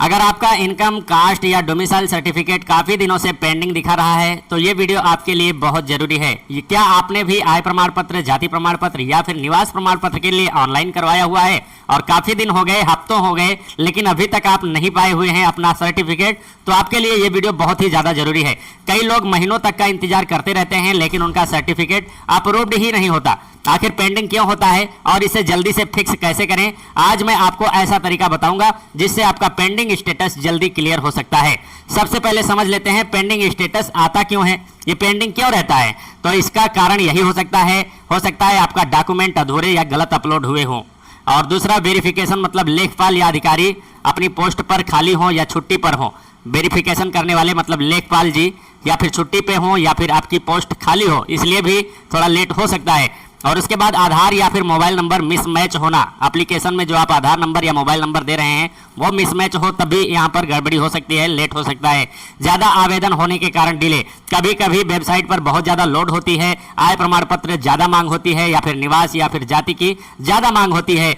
अगर आपका income, cast या डोमिसाइल सर्टिफिकेट काफ़ी दिनों से पेंडिंग दिखा रहा है तो ये वीडियो आपके लिए बहुत ज़रूरी है। क्या आपने भी आय प्रमाण पत्र, जाति प्रमाण पत्र या फिर निवास प्रमाण पत्र के लिए ऑनलाइन करवाया हुआ है और काफ़ी दिन हो गए, हफ्तों हो गए, लेकिन अभी तक आप नहीं पाए हुए हैं अपना सर्टिफिकेट, तो आपके लिए ये वीडियो बहुत ही ज़्यादा ज़रूरी है। कई लोग महीनों तक का इंतजार करते रहते हैं लेकिन उनका सर्टिफिकेट अप्रूव्ड ही नहीं होता। आखिर पेंडिंग क्यों होता है और इसे जल्दी से फिक्स कैसे करें, आज मैं आपको ऐसा तरीका बताऊंगा जिससे आपका पेंडिंग स्टेटस जल्दी क्लियर हो सकता है। सबसे पहले समझ लेते हैं पेंडिंग स्टेटस आता क्यों है, ये पेंडिंग क्यों रहता है। तो इसका कारण यही हो सकता है आपका डॉक्यूमेंट अधूरे या गलत अपलोड हुए हों, और दूसरा वेरिफिकेशन मतलब लेखपाल या अधिकारी अपनी पोस्ट पर खाली हो या छुट्टी पर हो। वेरिफिकेशन करने वाले मतलब लेखपाल जी या फिर छुट्टी पे हो या फिर आपकी पोस्ट खाली हो, इसलिए भी थोड़ा लेट हो सकता है। और उसके बाद आधार या फिर मोबाइल नंबर मिसमैच होना, एप्लीकेशन में जो आप आधार नंबर या मोबाइल नंबर दे रहे हैं वो मिसमैच हो तभी यहाँ पर गड़बड़ी हो सकती है, लेट हो सकता है। ज़्यादा आवेदन होने के कारण डिले, कभी कभी वेबसाइट पर बहुत ज़्यादा लोड होती है, आय प्रमाण पत्र ज़्यादा मांग होती है या फिर निवास या फिर जाति की ज़्यादा मांग होती है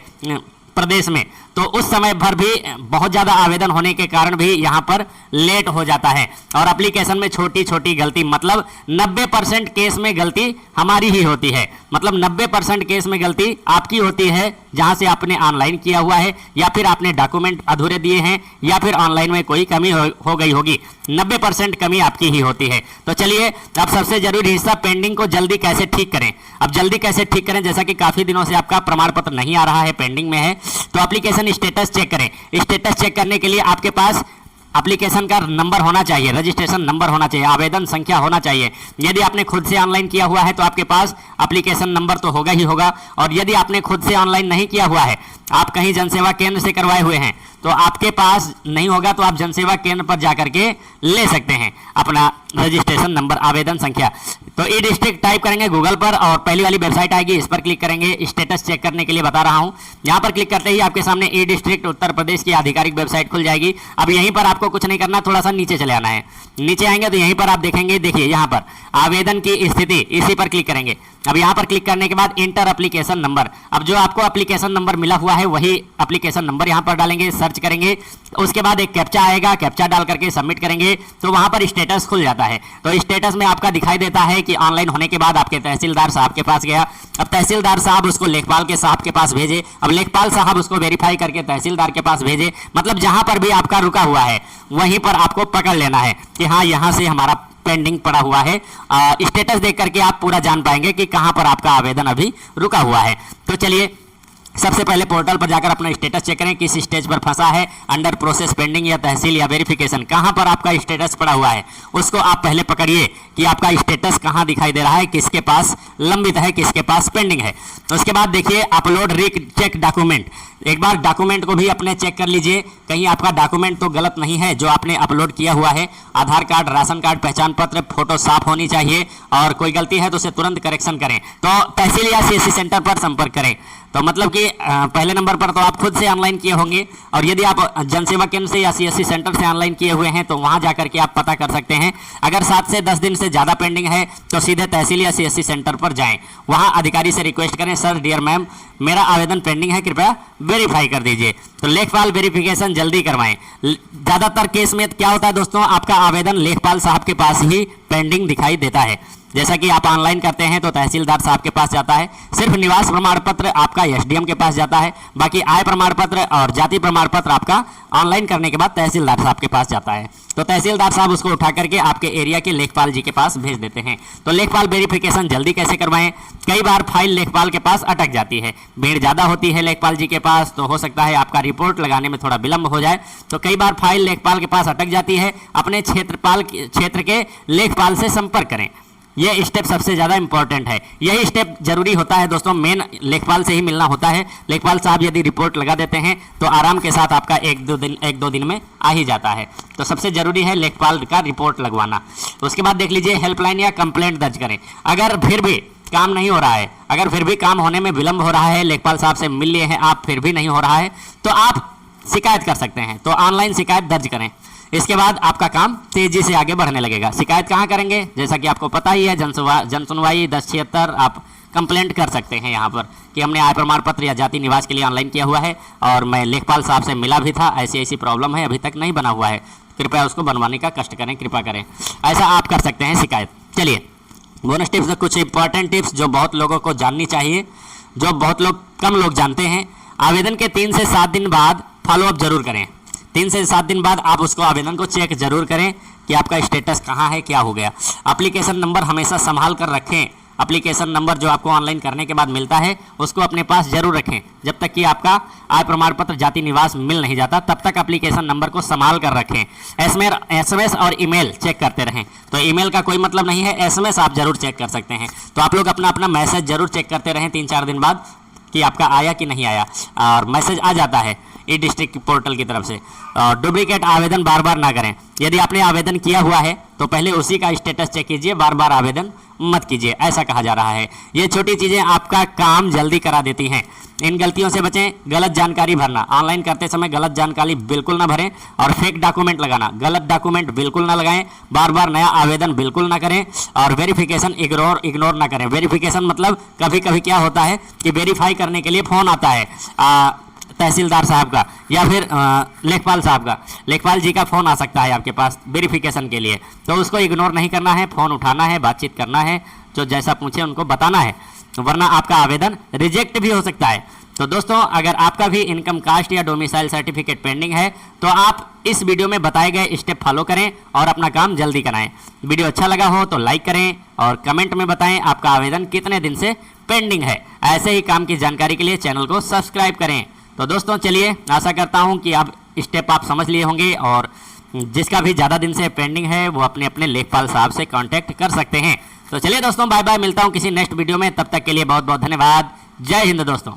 प्रदेश में, तो उस समय भर भी बहुत ज़्यादा आवेदन होने के कारण भी यहाँ पर लेट हो जाता है। और एप्लीकेशन में छोटी छोटी गलती, मतलब 90% केस में गलती हमारी ही होती है, मतलब 90% केस में गलती आपकी होती है जहाँ से आपने ऑनलाइन किया हुआ है या फिर आपने डॉक्यूमेंट अधूरे दिए हैं या फिर ऑनलाइन में कोई कमी हो गई होगी। 90% कमी आपकी ही होती है। तो चलिए अब सबसे जरूरी हिस्सा, पेंडिंग को जल्दी कैसे ठीक करें। अब जल्दी कैसे ठीक करें, जैसा कि काफ़ी दिनों से आपका प्रमाण पत्र नहीं आ रहा है, पेंडिंग में है, तो एप्लीकेशन स्टेटस चेक करें। स्टेटस चेक करने के लिए आपके पास एप्लीकेशन का नंबर होना चाहिए, रजिस्ट्रेशन नंबर होना चाहिए, आवेदन संख्या होना चाहिए। यदि आपने खुद से ऑनलाइन किया हुआ है तो आपके पास एप्लीकेशन नंबर तो होगा ही होगा, और यदि आपने खुद से ऑनलाइन नहीं किया हुआ है, आप कहीं जनसेवा केंद्र से करवाए हुए हैं, तो आपके पास नहीं होगा तो आप जनसेवा केंद्र पर जाकर के ले सकते हैं अपना रजिस्ट्रेशन नंबर, आवेदन संख्या। तो ई डिस्ट्रिक्ट टाइप करेंगे गूगल पर और पहली वाली वेबसाइट आएगी, इस पर क्लिक करेंगे। स्टेटस चेक करने के लिए बता रहा हूं, यहां पर क्लिक करते ही आपके सामने ई डिस्ट्रिक्ट उत्तर प्रदेश की आधिकारिक वेबसाइट खुल जाएगी। अब यहीं पर आपको कुछ नहीं करना, थोड़ा सा नीचे चले आना है। नीचे आएंगे तो यहीं पर आप देखेंगे, देखिए यहां पर आवेदन की स्थिति, इसी पर क्लिक करेंगे। अब यहाँ पर क्लिक करने के बाद इंटर एप्लीकेशन नंबर, अब जो आपको एप्लीकेशन नंबर मिला हुआ है वही एप्लीकेशन नंबर यहाँ पर डालेंगे, सर्च करेंगे। उसके बाद एक कैप्चा आएगा, कैप्चा डाल करके सबमिट करेंगे तो वहाँ पर स्टेटस खुल जाता है। तो स्टेटस में आपका दिखाई देता है कि ऑनलाइन होने के बाद आपके तहसीलदार साहब के पास गया। अब तहसीलदार साहब उसको लेखपाल के साहब के पास भेजे, अब लेखपाल साहब उसको वेरीफाई करके तहसीलदार के पास भेजे। मतलब जहाँ पर भी आपका रुका हुआ है वहीं पर आपको पकड़ लेना है कि हाँ यहाँ से हमारा पेंडिंग पड़ा हुआ है। स्टेटस देख करके आप पूरा जान पाएंगे कि कहां पर आपका आवेदन अभी रुका हुआ है। तो चलिए सबसे पहले पोर्टल पर जाकर अपना स्टेटस चेक करें, किस स्टेज पर फंसा है, अंडर प्रोसेस, पेंडिंग या तहसील या वेरिफिकेशन, कहां पर आपका स्टेटस पड़ा हुआ है उसको आप पहले पकड़िए कि आपका स्टेटस कहां दिखाई दे रहा है, किसके पास लंबित है, किसके पास पेंडिंग है। उसके बाद देखिए अपलोड रीचेक डॉक्यूमेंट, एक बार डॉक्यूमेंट को भी अपने चेक कर लीजिए, कहीं आपका डॉक्यूमेंट तो गलत नहीं है जो आपने अपलोड किया हुआ है। आधार कार्ड, राशन कार्ड, पहचान पत्र, फोटो साफ होनी चाहिए, और कोई गलती है तो उसे तुरंत करेक्शन करें। तो तहसील या सीएससी सेंटर पर संपर्क करें। तो मतलब कि पहले नंबर पर तो आप खुद से ऑनलाइन किए होंगे, और यदि आप जनसेवा केंद्र से या सीएससी सेंटर से ऑनलाइन किए हुए हैं तो वहां जाकर के आप पता कर सकते हैं। अगर 7 से 10 दिन से ज़्यादा पेंडिंग है तो सीधे तहसील या सीएससी सेंटर पर जाएं, वहां अधिकारी से रिक्वेस्ट करें, सर डियर मैम मेरा आवेदन पेंडिंग है, कृपया वेरीफाई कर दीजिए। तो लेखपाल वेरिफिकेशन जल्दी करवाएं। ज़्यादातर केस में क्या होता है दोस्तों, आपका आवेदन लेखपाल साहब के पास ही पेंडिंग दिखाई देता है। जैसा कि आप ऑनलाइन करते हैं तो तहसीलदार साहब के पास जाता है, सिर्फ निवास प्रमाण पत्र आपका एसडीएम के पास जाता है, बाकी आय प्रमाण पत्र और जाति प्रमाण पत्र आपका ऑनलाइन करने के बाद तहसीलदार साहब के पास जाता है। तो तहसीलदार साहब उसको उठा करके आपके एरिया के लेखपाल जी के पास भेज देते हैं। तो लेखपाल वेरिफिकेशन जल्दी कैसे करवाएं, कई बार फाइल लेखपाल के पाल अटक जाती है, भीड़ ज़्यादा होती है लेखपाल जी के पास, तो हो सकता है आपका रिपोर्ट लगाने में थोड़ा विलंब हो जाए। तो कई बार फाइल लेखपाल के पास अटक जाती है, अपने क्षेत्र के लेखपाल से संपर्क करें। यह स्टेप सबसे ज़्यादा इंपॉर्टेंट है, यही स्टेप जरूरी होता है दोस्तों, मेन लेखपाल से ही मिलना होता है। लेखपाल साहब यदि रिपोर्ट लगा देते हैं तो आराम के साथ आपका एक दो दिन में आ ही जाता है। तो सबसे जरूरी है लेखपाल का रिपोर्ट लगवाना। उसके बाद देख लीजिए हेल्पलाइन या कंप्लेंट दर्ज करें। अगर फिर भी काम नहीं हो रहा है, अगर फिर भी काम होने में विलंब हो रहा है, लेखपाल साहब से मिल लिए हैं आप फिर भी नहीं हो रहा है, तो आप शिकायत कर सकते हैं। तो ऑनलाइन शिकायत दर्ज करें, इसके बाद आपका काम तेजी से आगे बढ़ने लगेगा। शिकायत कहाँ करेंगे, जैसा कि आपको पता ही है, जन सुनवाई 1076 आप कंप्लेंट कर सकते हैं यहाँ पर कि हमने आय प्रमाण पत्र या जाति निवास के लिए ऑनलाइन किया हुआ है और मैं लेखपाल साहब से मिला भी था, ऐसी ऐसी प्रॉब्लम है, अभी तक नहीं बना हुआ है, कृपया उसको बनवाने का कष्ट करें, कृपा करें। ऐसा आप कर सकते हैं शिकायत। चलिए बोनस टिप्स, कुछ इंपॉर्टेंट टिप्स जो बहुत लोगों को जाननी चाहिए, जो बहुत लोग कम लोग जानते हैं। आवेदन के 3 से 7 दिन बाद फॉलोअप जरूर करें। 3 से 7 दिन बाद आप उसको आवेदन को चेक जरूर करें कि आपका स्टेटस कहाँ है, क्या हो गया। एप्लीकेशन नंबर हमेशा संभाल कर रखें। एप्लीकेशन नंबर जो आपको ऑनलाइन करने के बाद मिलता है उसको अपने पास जरूर रखें। जब तक कि आपका आय प्रमाण पत्र जाति निवास मिल नहीं जाता तब तक एप्लीकेशन नंबर को संभाल कर रखें। एसएमएस और ईमेल चेक करते रहें। तो ईमेल का कोई मतलब नहीं है, एसएमएस आप जरूर चेक कर सकते हैं। तो आप लोग अपना अपना मैसेज जरूर चेक करते रहें 3-4 दिन बाद कि आपका आया कि नहीं आया, और मैसेज आ जाता है ई डिस्ट्रिक्ट पोर्टल की तरफ से। डुप्लीकेट आवेदन बार बार ना करें। यदि आपने आवेदन किया हुआ है तो पहले उसी का स्टेटस चेक कीजिए, बार बार आवेदन मत कीजिए, ऐसा कहा जा रहा है। ये छोटी चीज़ें आपका काम जल्दी करा देती हैं। इन गलतियों से बचें। गलत जानकारी भरना, ऑनलाइन करते समय गलत जानकारी बिल्कुल ना भरें, और फेक डॉक्यूमेंट लगाना, गलत डॉक्यूमेंट बिल्कुल ना लगाएं, बार बार नया आवेदन बिल्कुल ना करें, और वेरिफिकेशन इग्नोर ना करें। वेरिफिकेशन मतलब कभी कभी क्या होता है कि वेरीफाई करने के लिए फ़ोन आता है तहसीलदार साहब का या फिर लेखपाल साहब का, लेखपाल जी का फ़ोन आ सकता है आपके पास वेरिफिकेशन के लिए, तो उसको इग्नोर नहीं करना है, फ़ोन उठाना है, बातचीत करना है, जो जैसा पूछे उनको बताना है, वरना आपका आवेदन रिजेक्ट भी हो सकता है। तो दोस्तों, अगर आपका भी इनकम कास्ट या डोमिसाइल सर्टिफिकेट पेंडिंग है तो आप इस वीडियो में बताए गए स्टेप फॉलो करें और अपना काम जल्दी कराएं। वीडियो अच्छा लगा हो तो लाइक करें और कमेंट में बताएं आपका आवेदन कितने दिन से पेंडिंग है। ऐसे ही काम की जानकारी के लिए चैनल को सब्सक्राइब करें। तो दोस्तों चलिए, आशा करता हूं कि आप स्टेप आप समझ लिए होंगे, और जिसका भी ज़्यादा दिन से पेंडिंग है वो अपने अपने लेखपाल साहब से कांटेक्ट कर सकते हैं। तो चलिए दोस्तों, बाय बाय, मिलता हूं किसी नेक्स्ट वीडियो में। तब तक के लिए बहुत बहुत धन्यवाद। जय हिंद दोस्तों।